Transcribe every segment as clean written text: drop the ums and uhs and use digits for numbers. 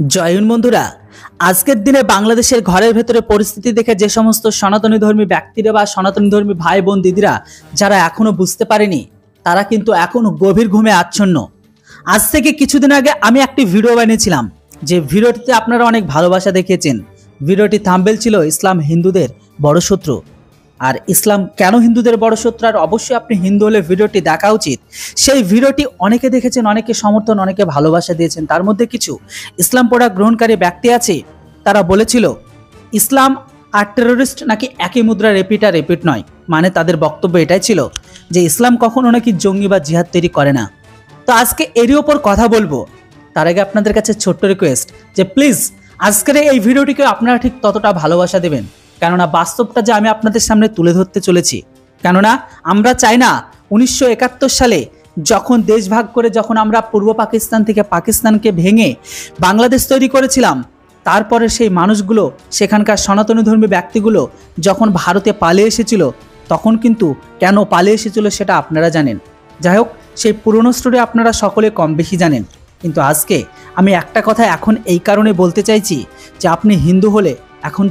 জয় হিন্দ বন্ধুরা। আজকের দিনে বাংলাদেশের ঘরের ভেতরে পরিস্থিতি দেখে যে সমস্ত সনাতনী ধর্মী ব্যক্তিরা বা সনাতনী ধর্মী ভাই বোন দিদিরা যারা এখনো বুঝতে পারেনি, তারা কিন্তু এখনো গভীর ঘুমে আচ্ছন্ন। আজ থেকে কিছুদিন আগে আমি একটি ভিডিও বানিয়েছিলাম, যে ভিডিওটিতে আপনারা অনেক ভালোবাসা দেখিয়েছেন। ভিডিওটি থাম্বনেল ছিল ইসলাম হিন্দুদের বড় শত্রু। আর ইসলাম কেন হিন্দুদের বড় শত্রু, আর অবশ্যই আপনি হিন্দু হলে ভিডিওটি দেখা উচিত। সেই ভিডিওটি অনেকে দেখেছেন, অনেকে সমর্থন, অনেকে ভালোবাসা দিয়েছেন। তার মধ্যে কিছু ইসলাম প্রোডাক্ট গ্রহণকারী ব্যক্তি আছে, তারা বলেছিল ইসলাম আর টেরোরিস্ট নাকি একই মুদ্রা, রেপিট আর রেপিট নয়। মানে তাদের বক্তব্য এটাই ছিল যে ইসলাম কখনো নাকি জঙ্গি বা জিহাদ তৈরি করে না। তো আজকে এরই ওপর কথা বলবো। তার আগে আপনাদের কাছে ছোট্ট রিকোয়েস্ট যে প্লিজ আজকের এই ভিডিওটিকে আপনারা ঠিক ততটা ভালোবাসা দেবেন, কেননা বাস্তবটা যে আমি আপনাদের সামনে তুলে ধরতে চলেছি। কেননা আমরা চাই না 1971 সালে যখন দেশ ভাগ করে, যখন আমরা পূর্ব পাকিস্তান থেকে পাকিস্তানকে ভেঙে বাংলাদেশ তৈরি করেছিলাম, তারপরে সেই মানুষগুলো, সেখানকার সনাতনী ধর্মী ব্যক্তিগুলো যখন ভারতে পালিয়ে এসেছিল, তখন কিন্তু কেন পালিয়ে এসেছিল সেটা আপনারা জানেন। যাই হোক, সেই পুরনো স্টোরি আপনারা সকলে কম বেশি জানেন। কিন্তু আজকে আমি একটা কথা এখন এই কারণে বলতে চাইছি যে আপনি হিন্দু হলে এখন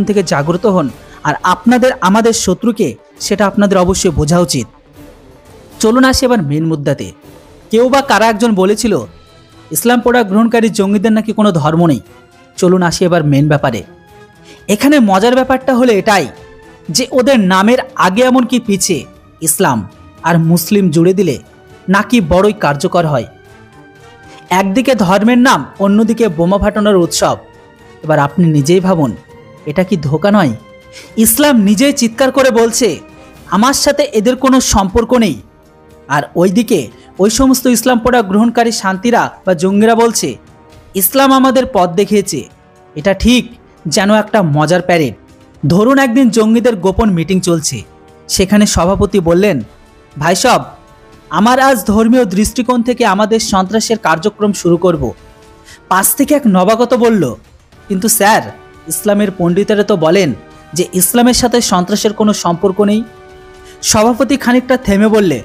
থেকে জাগ্রত হন। আর আপনাদের আমাদের শত্রুকে সেটা আপনাদের অবশ্যই বোঝা উচিত। চলুন আসি এবার মেন মুদ্দাতে। কেউ বা কারা একজন বলেছিল ইসলাম প্রোডাক্ট গ্রহণকারী জঙ্গিদের নাকি কোনো ধর্ম নেই। চলুন আসি এবার মেন ব্যাপারে। এখানে মজার ব্যাপারটা হলো এটাই যে ওদের নামের আগে এমনকি পিছে ইসলাম আর মুসলিম জুড়ে দিলে নাকি বড়ই কার্যকর হয়। একদিকে ধর্মের নাম, অন্যদিকে বোমা ফাটানোর উৎসব। এবার আপনি নিজেই ভাবুন, এটা কি ধোঁকা নয়? ইসলাম নিজেই চিৎকার করে বলছে আমার সাথে এদের কোনো সম্পর্ক নেই, আর ওইদিকে ওই সমস্ত ইসলাম প্রোডাক্ট গ্রহণকারী শান্তিরা বা জঙ্গিরা বলছে ইসলাম আমাদের পথ দেখিয়েছে। এটা ঠিক যেন একটা মজার প্যারেড। ধরুন একদিন জঙ্গিদের গোপন মিটিং চলছে, সেখানে সভাপতি বললেন, ভাই সব, আমার আজ ধর্মীয় দৃষ্টিকোণ থেকে আমাদের সন্ত্রাসের কার্যক্রম শুরু করব। পাশ থেকে এক নবাগত বলল, কিন্তু স্যার, ইসলামের পণ্ডিতেরা তো বলেন যে ইসলামের সাথে সন্ত্রাসের কোনো সম্পর্ক নেই। সভাপতি খানিকটা থেমে বললে,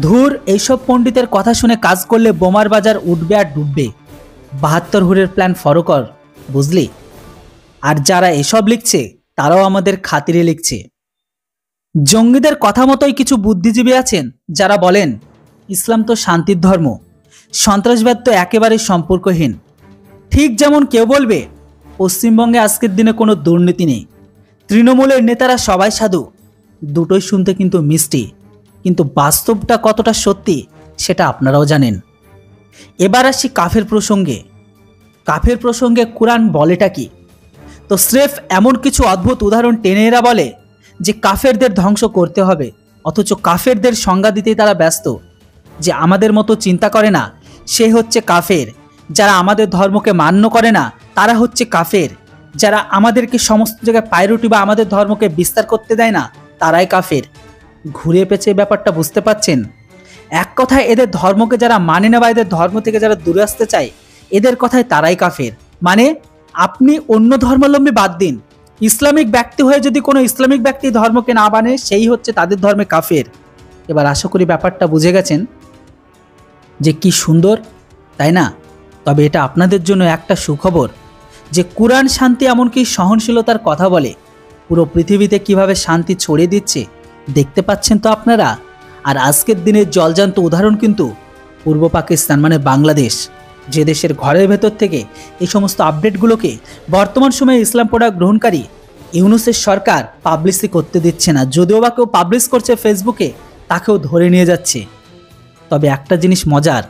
ধুর, এইসব পণ্ডিতের কথা শুনে কাজ করলে বোমার বাজার উঠবে আর ডুববে। 72 হুরের প্ল্যান ফলো কর, বুঝলি? আর যারা এসব লিখছে তারাও আমাদের খাতিরে লিখছে। জঙ্গিদের কথা মতোই কিছু বুদ্ধিজীবী আছেন যারা বলেন ইসলাম তো শান্তির ধর্ম, সন্ত্রাসবাদ তো একেবারে সম্পর্কহীন। ঠিক যেমন কেউ বলবে পশ্চিমবঙ্গে আজকের দিনে কোনো দুর্নীতি নেই, তৃণমূলের নেতারা সবাই সাধু। দুটোই শুনতে কিন্তু মিষ্টি, কিন্তু বাস্তবটা কতটা সত্যি সেটা আপনারাও জানেন। এবার আসি কাফের প্রসঙ্গে। কাফের প্রসঙ্গে কোরআন বলেটা কি? তো স্রেফ এমন কিছু অদ্ভুত উদাহরণ টেনে এরা বলে যে কাফেরদের ধ্বংস করতে হবে, অথচ কাফেরদের সংজ্ঞা দিতেই তারা ব্যস্ত। যে আমাদের মতো চিন্তা করে না সে হচ্ছে কাফের, যারা আমাদের ধর্মকে মান্য করে না তারা হচ্ছে কাফের, যারা আমাদেরকে সমস্ত জায়গায় প্রায়োরিটি বা আমাদের ধর্মকে বিস্তার করতে দেয় না তারাই কাফের। ঘুরে পেঁচে ব্যাপারটা বুঝতে পাচ্ছেন? এক কথায় এদের ধর্মকে যারা মানে না বা এদের ধর্ম থেকে যারা দূরে আসতে চায়, এদের কথায় তারাই কাফের। মানে আপনি অন্য ধর্মাবলম্বী বাদ দিন, ইসলামিক ব্যক্তি হয়ে যদি কোনো ইসলামিক ব্যক্তি ধর্মকে না মানে, সেই হচ্ছে তাদের ধর্মে কাফের। এবার আশা করি ব্যাপারটা বুঝে গেছেন যে কি সুন্দর, তাই না? তবে এটা আপনাদের জন্য একটা সুখবর যে কুরআন শান্তি এমনকি সহনশীলতার কথা বলে। পুরো পৃথিবীতে কিভাবে শান্তি ছড়িয়ে দিচ্ছে দেখতে পাচ্ছেন তো আপনারা। আর আজকের দিনের জলজান্ত উদাহরণ কিন্তু পূর্ব পাকিস্তান মানে বাংলাদেশ, যে দেশের ঘরের ভেতর থেকে এই সমস্ত আপডেটগুলোকে বর্তমান সময়ে ইসলাম প্রোডাক্ট গ্রহণকারী ইউনূসের সরকার পাবলিশই করতে দিচ্ছে না। যদিও বা কেউ পাবলিশ করছে ফেসবুকে, তাকেও ধরে নিয়ে যাচ্ছে। তবে একটা জিনিস মজার,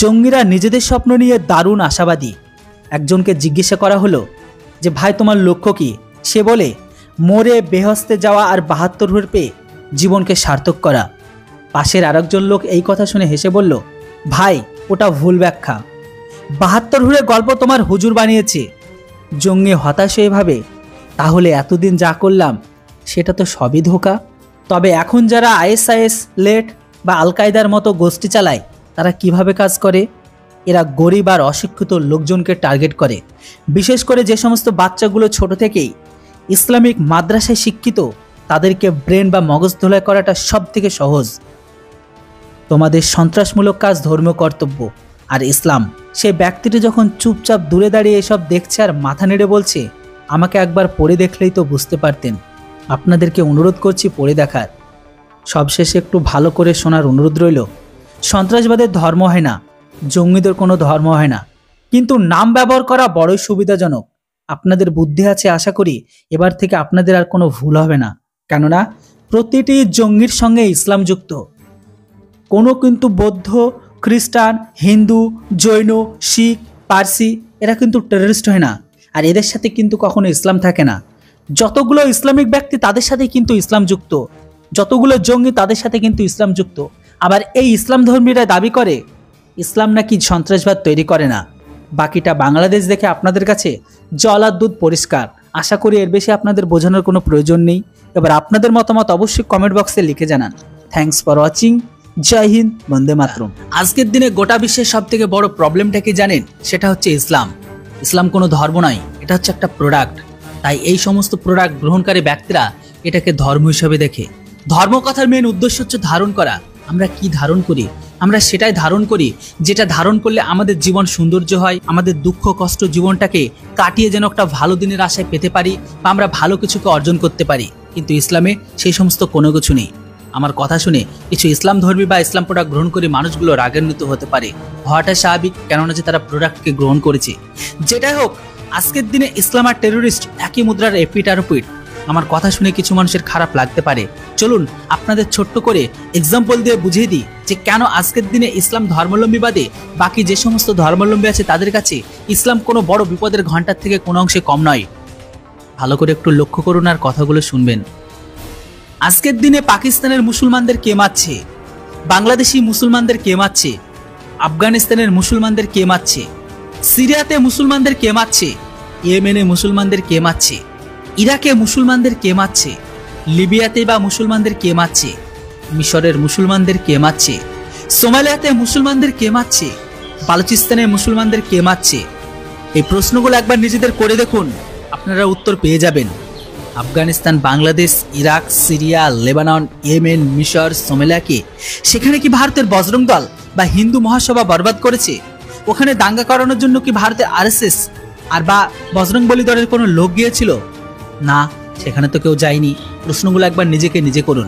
জঙ্গিরা নিজেদের স্বপ্ন নিয়ে দারুণ আশাবাদী। একজনকে জিজ্ঞাসা করা হলো যে ভাই তোমার লক্ষ্য কি? সে বলে মরে বেহস্তে যাওয়া আর 72 হুর পেয়ে জীবনকে সার্থক করা। পাশের আরেকজন লোক এই কথা শুনে হেসে বলল, ভাই ওটা ভুল ব্যাখ্যা, 72 হুরের গল্প তোমার হুজুর বানিয়েছে। জঙ্গি হতাশ হয়ে ভাবে, তাহলে এতদিন যা করলাম সেটা তো সবই ধোঁকা। তবে এখন যারা ISIS, লেট বা আল কায়দার মতো গোষ্ঠী চালায়, তারা কিভাবে কাজ করে? এরা গরিব আর অশিক্ষিত লোকজনকে টার্গেট করে। বিশেষ করে যে সমস্ত বাচ্চাগুলো ছোট থেকেই ইসলামিক মাদ্রাসায় শিক্ষিত, তাদেরকে ব্রেন বা মগজ ধোলাই করাটা সব থেকে সহজ। তোমাদের সন্ত্রাসমূলক কাজ ধর্মীয় কর্তব্য, আর ইসলাম, সেই ব্যক্তিটি যখন চুপচাপ দূরে দাঁড়িয়ে এসব দেখছে আর মাথা নেড়ে বলছে, আমাকে একবার পড়ে দেখলেই তো বুঝতে পারতেন। আপনাদেরকে অনুরোধ করছি পড়ে দেখার। সবশেষে একটু ভালো করে শোনার অনুরোধ রইল। সন্ত্রাসবাদের ধর্ম হয় না, জঙ্গিদের কোনো ধর্ম হয় না, কিন্তু নাম ব্যবহার করা বড়ই সুবিধাজনক। আপনাদের বুদ্ধি আছে, আশা করি এবার থেকে আপনাদের আর কোনো ভুল হবে না, কেননা প্রতিটি জঙ্গির সঙ্গে ইসলাম যুক্ত। কোনো কিন্তু বৌদ্ধ, খ্রিস্টান, হিন্দু, জৈন, শিখ, পার্সি এরা কিন্তু টেররিস্ট হয় না, আর এদের সাথে কিন্তু কখনো ইসলাম থাকে না। যতগুলো ইসলামিক ব্যক্তি তাদের সাথে কিন্তু ইসলাম যুক্ত, যতগুলো জঙ্গি তাদের সাথে কিন্তু ইসলাম যুক্ত। আবার এই ইসলাম ধর্মীরা দাবি করে ইসলাম নাকি সন্ত্রাসবাদ তৈরি করে না। বাকিটা বাংলাদেশ দেখে আপনাদের কাছে জল আর দুধ পরিষ্কার। আশা করি এর বেশি আপনাদের বোঝানোর কোনো প্রয়োজন নেই। এবার আপনাদের মতামত অবশ্যই কমেন্ট বক্সে লিখে জানান। Thanks for watching. জয় হিন্দ, বন্দে মাতরম। আজকের দিনে গোটা বিশ্বের সব থেকে বড় প্রবলেমটা কি জানেন? সেটা হচ্ছে ইসলাম। ইসলাম কোনো ধর্ম নয়, এটা হচ্ছে একটা প্রোডাক্ট। তাই এই সমস্ত প্রোডাক্ট গ্রহণকারী ব্যক্তিরা এটাকে ধর্ম হিসেবে দেখে। ধর্ম কথার মেন উদ্দেশ্য হচ্ছে ধারণ করা। আমরা কি ধারণ করি? আমরা সেটাই ধারণ করি যেটা ধারণ করলে আমাদের জীবন সৌন্দর্য হয়, আমাদের দুঃখ কষ্ট জীবনটাকে কাটিয়ে যেন একটা ভালো দিনের আশায় পেতে পারি, বা আমরা ভালো কিছুকে অর্জন করতে পারি। কিন্তু ইসলামে সেই সমস্ত কোনো কিছু নেই। আমার কথা শুনে কিছু ইসলাম ধর্মী বা ইসলাম প্রোডাক্ট গ্রহণ করে মানুষগুলো রাগান্বিত হতে পারে, হওয়াটা স্বাভাবিক, কেননা যে তারা প্রোডাক্টকে গ্রহণ করেছে। যেটাই হোক, আজকের দিনে ইসলাম আর টেরোরিস্ট একই মুদ্রার এপিট আর ওপিট। আমার কথা শুনে কিছু মানুষের খারাপ লাগতে পারে। চলুন আপনাদের ছোট্ট করে এক্সাম্পল দিয়ে বুঝিয়ে দিই যে কেন আজকের দিনে ইসলাম ধর্মাবলম্বী বাদে বাকি যে সমস্ত ধর্মাবলম্বী আছে তাদের কাছে ইসলাম কোনো বড় বিপদের ঘণ্টার থেকে কোনো অংশে কম নয়। ভালো করে একটু লক্ষ্য করুন আর কথাগুলো শুনবেন। আজকের দিনে পাকিস্তানের মুসলমানদের কে মারছে, বাংলাদেশি মুসলমানদের কে মারছে, আফগানিস্তানের মুসলমানদের কে মারছে, সিরিয়াতে মুসলমানদের কে মারছে, ইয়েমেনে মুসলমানদের কে মারছে, ইরাকে মুসলমানদের কে মারছে, লিবিয়াতে বা মুসলমানদের কে মারছে, মিশরের মুসলমানদের কে মারছে, সোমালিয়াতে মুসলমানদের কে মারছে, বালুচিস্তানের মুসলমানদের কে মারছে। এই প্রশ্নগুলো একবার নিজেদের করে দেখুন, আপনারা উত্তর পেয়ে যাবেন। Afghanistan, Bangladesh, Iraq, Syria, Lebanon, Yemen, মিশর, সোমালিয়াকে সেখানে কি ভারতের বজরং দল বা হিন্দু মহাসভা বরবাদ করেছে? ওখানে দাঙ্গা করানোর জন্য কি ভারতের আরএসএস আর বা বজরংবলী দলের কোনো লোক গিয়েছিল? না, সেখানে তো কেউ যায়নি। প্রশ্নগুলো একবার নিজেকে নিজে করুন।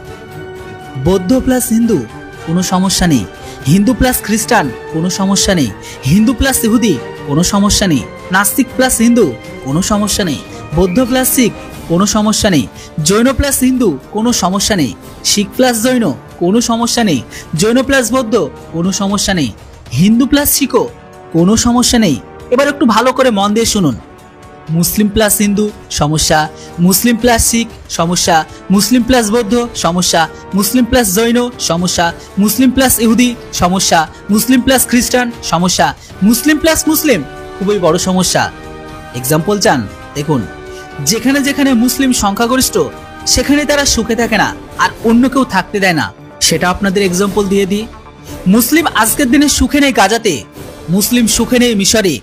বৌদ্ধ প্লাস হিন্দু কোনো সমস্যা নেই, হিন্দু প্লাস খ্রিস্টান কোনো সমস্যা নেই, হিন্দু প্লাস ইহুদি কোনো সমস্যা নেই, নাস্তিক প্লাস হিন্দু কোনো সমস্যা নেই, বৌদ্ধ প্লাস শিখ কোনো সমস্যা নেই, জৈন প্লাস হিন্দু কোনো সমস্যা নেই, শিখ প্লাস জৈন কোনো সমস্যা নেই, জৈন প্লাস বৌদ্ধ কোনো সমস্যা নেই, হিন্দু প্লাস শিখও কোনো সমস্যা নেই। এবার একটু ভালো করে মন দিয়ে শুনুন। মুসলিম প্লাস হিন্দু সমস্যা, মুসলিম প্লাস শিখ সমস্যা, মুসলিম প্লাস বৌদ্ধ সমস্যা, মুসলিম প্লাস জৈন সমস্যা, মুসলিম প্লাস ইহুদি সমস্যা, মুসলিম প্লাস খ্রিস্টান সমস্যা, মুসলিম প্লাস মুসলিম খুবই বড় সমস্যা। এক্সাম্পল চান? দেখুন, যেখানে যেখানে মুসলিম সংখ্যাগরিষ্ঠ সেখানে তারা সুখে থাকে না আর অন্য কেউ থাকতে দেয় না। সেটা আপনাদের এক্সাম্পল দিয়ে দিই। মুসলিম আজকের দিনে সুখে নেই গাজাতে, মুসলিম সুখে নেই মিশরে,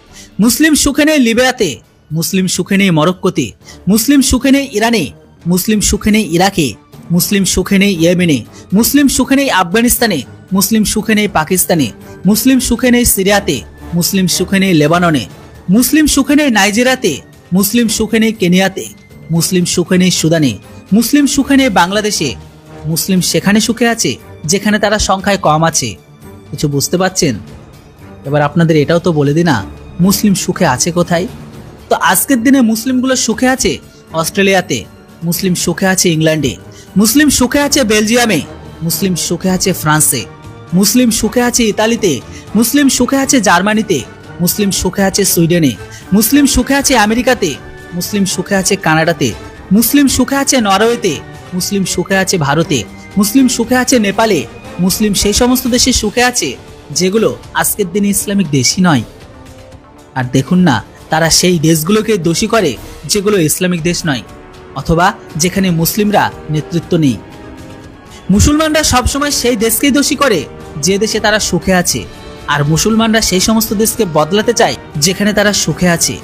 মুসলিম সুখে নেই লিবিয়াতে, মুসলিম সুখে নেই মরক্কোতে, মুসলিম সুখে নেই ইরানে, মুসলিম সুখে নেই ইরাকে, মুসলিম সুখে নেই ইয়েমেনে, মুসলিম সুখে নেই আফগানিস্তানে, মুসলিম সুখে নেই পাকিস্তানে, মুসলিম সুখে নেই সিরিয়াতে, মুসলিম সুখে নেই লেবাননে, মুসলিম সুখে নেই নাইজেরিয়াতে, মুসলিম সুখে নেই কেনিয়াতে, মুসলিম সুখে নেই সুদানে, মুসলিম সুখে নেই বাংলাদেশে। মুসলিম সেখানে সুখে আছে যেখানে তারা সংখ্যায় কম আছে। কিছু বুঝতে পারছেন? এবার আপনাদের এটাও তো বলে দিই না, মুসলিম সুখে আছে কোথায়? তো আজকের দিনে মুসলিমগুলো সুখে আছে অস্ট্রেলিয়াতে, মুসলিম সুখে আছে ইংল্যান্ডে, মুসলিম সুখে আছে বেলজিয়ামে, মুসলিম সুখে আছে ফ্রান্সে, মুসলিম সুখে আছে ইতালিতে, মুসলিম সুখে আছে জার্মানিতে, মুসলিম সুখে আছে সুইডেনে, মুসলিম সুখে আছে আমেরিকাতে, মুসলিম সুখে আছে কানাডাতে, মুসলিম সুখে আছে নরওয়েতে, মুসলিম সুখে আছে ভারতে, মুসলিম সুখে আছে নেপালে, মুসলিম সেই সমস্ত দেশে সুখে আছে যেগুলো আজকের দিনে ইসলামিক দেশই নয়। আর দেখুন না, তারা সেই দেশগুলোকে দোষী করে যেগুলো ইসলামিক দেশ নয়, অথবা যেখানে মুসলিমরা নেতৃত্ব নেই। মুসলমানরা সবসময় সেই দেশকেই দোষী করে যে দেশে তারা সুখে আছে, আর মুসলমানরা সেই সমস্ত দেশকে বদলাতে চায় যেখানে তারা সুখে আছে,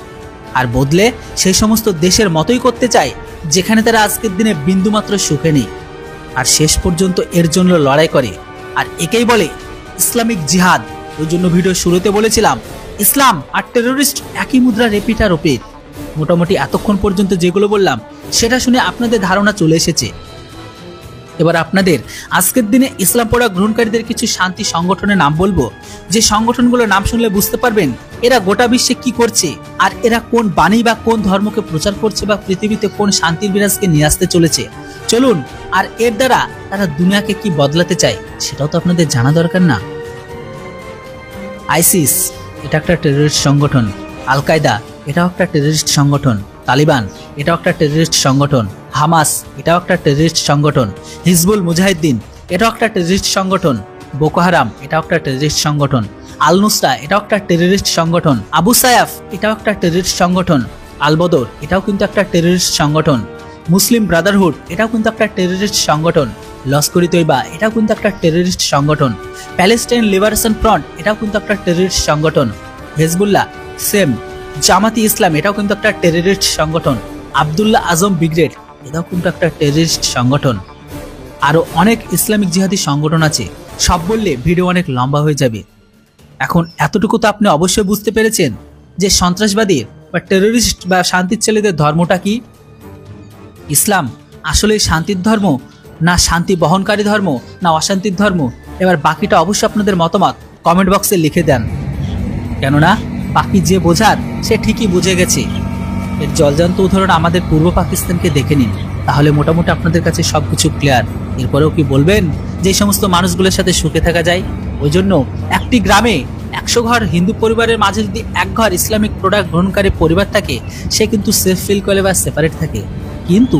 আর বদলে সেই সমস্ত দেশের মতোই করতে চায় যেখানে তারা আজকের দিনে বিন্দুমাত্র সুখে নেই, আর শেষ পর্যন্ত এর জন্য লড়াই করে। আর একেই বলে ইসলামিক জিহাদ। ওই জন্য ভিডিও শুরুতে বলেছিলাম ইসলাম আর টেররিস্ট একই মুদ্রা রেপিটার ওপেট। মোটামুটি এতক্ষণ পর্যন্ত যেগুলো বললাম সেটা শুনে আপনাদের ধারণা চলে এসেছে। এবার আপনাদের আজকের দিনে ইসলাম পড়া গ্রহণকারীদের কিছু শান্তি সংগঠনের নাম বলবো, যে সংগঠনগুলোর নাম শুনলে বুঝতে পারবেন এরা গোটা বিশ্বে কি করছে, আর এরা কোন বাণী বা কোন ধর্মকে প্রচার করছে, বা পৃথিবীতে কোন শান্তির বিরাজকে নিয়ে আসতে চলেছে। চলুন, আর এর দ্বারা তারা দুনিয়াকে কি বদলাতে চায় সেটাও তো আপনাদের জানা দরকার না। আইসিস এটা একটা টেররিস্ট সংগঠন, আল কায়দা এটাও একটা টেররিস্ট সংগঠন, তালিবান এটাও একটা টেররিস্ট সংগঠন, হামাস এটাও একটা টেররিস্ট সংগঠন, হিজবুল মুজাহিদ্দিন এটাও একটা টেররিস্ট সংগঠন, বোকো হারাম এটাও একটা টেররিস্ট সংগঠন, আল নুসরা এটাও একটা টেররিস্ট সংগঠন, আবু সায়াফ এটাও একটা টেররিস্ট সংগঠন, আল বদর এটাও কিন্তু একটা টেররিস্ট সংগঠন, মুসলিম ব্রাদারহুড এটাও কিন্তু একটা টেররিস্ট সংগঠন, লস্করি তৈবা এটাও কিন্তু একটা টেররিস্ট সংগঠন, প্যালেস্টাইন লিবারেশন ফ্রন্ট এটাও কিন্তু একটা টেররিস্ট সংগঠন, হেজবুল্লাহ সেম, জামাতি ইসলাম এটাও কিন্তু একটা টেররিস্ট সংগঠন, আব্দুল্লাহ আজম ব্রিগেড এটাও কিন্তু একটা টেররিস্ট সংগঠন। আরো অনেক ইসলামিক জিহাদি সংগঠন আছে, সব বললে ভিডিও অনেক লম্বা হয়ে যাবে। এখন এতটুকু তো আপনি অবশ্যই বুঝতে পেরেছেন যে সন্ত্রাসবাদীর বা টেররিস্ট বা শান্তির ছেলেদের ধর্মটা কি। ইসলাম আসলে শান্তির ধর্ম, না শান্তি বহনকারী ধর্ম, না অশান্তির ধর্ম? এবার বাকিটা অবশ্যই আপনাদের মতামত কমেন্ট বক্সে লিখে দেন, কেননা বাকি যে বোঝার সে ঠিকই বুঝে গেছে। এর জলজান্ত উদাহরণ আমাদের পূর্ব পাকিস্তানকে দেখে নিন, তাহলে মোটামুটি আপনাদের কাছে সবকিছু ক্লিয়ার। এরপরেও কি বলবেন যে সমস্ত মানুষগুলোর সাথে সুখে থাকা যায়? ওই জন্য একটি গ্রামে 100 ঘর হিন্দু পরিবারের মাঝে যদি এক ঘর ইসলামিক প্রোডাক্ট গ্রহণকারী পরিবার থাকে, সে কিন্তু সেফ ফিল করে বা সেপারেট থাকে। কিন্তু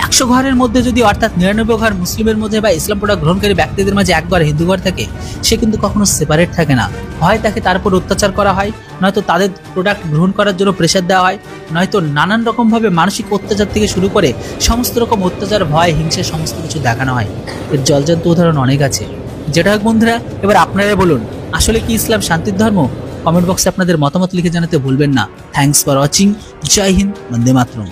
100 ঘরের মধ্যে যদি, অর্থাৎ 99 ঘর মুসলিমের মধ্যে বা ইসলাম প্রোডাক্ট গ্রহণকারী ব্যক্তিদের মাঝে এক ঘর হিন্দু ঘর থাকে, সে কিন্তু কখনো সেপারেট থাকে না। হয় তাকে তার উপর অত্যাচার করা হয়, নয়তো তাদের প্রোডাক্ট গ্রহণ করার জন্য প্রেশার দেওয়া হয়, নয়তো নানান রকমভাবে মানসিক অত্যাচার থেকে শুরু করে সমস্ত রকম অত্যাচার, ভয়, হিংসা সমস্ত কিছু দেখানো হয়। এর জলজান্ত উদাহরণ অনেক আছে। যেটা হোক বন্ধুরা, এবার আপনারা বলুন আসলে কি ইসলাম শান্তির ধর্ম? কমেন্ট বক্সে আপনাদের মতামত লিখে জানাতে ভুলবেন না। Thanks for watching. জয় হিন্দ, বন্দে মাতরম।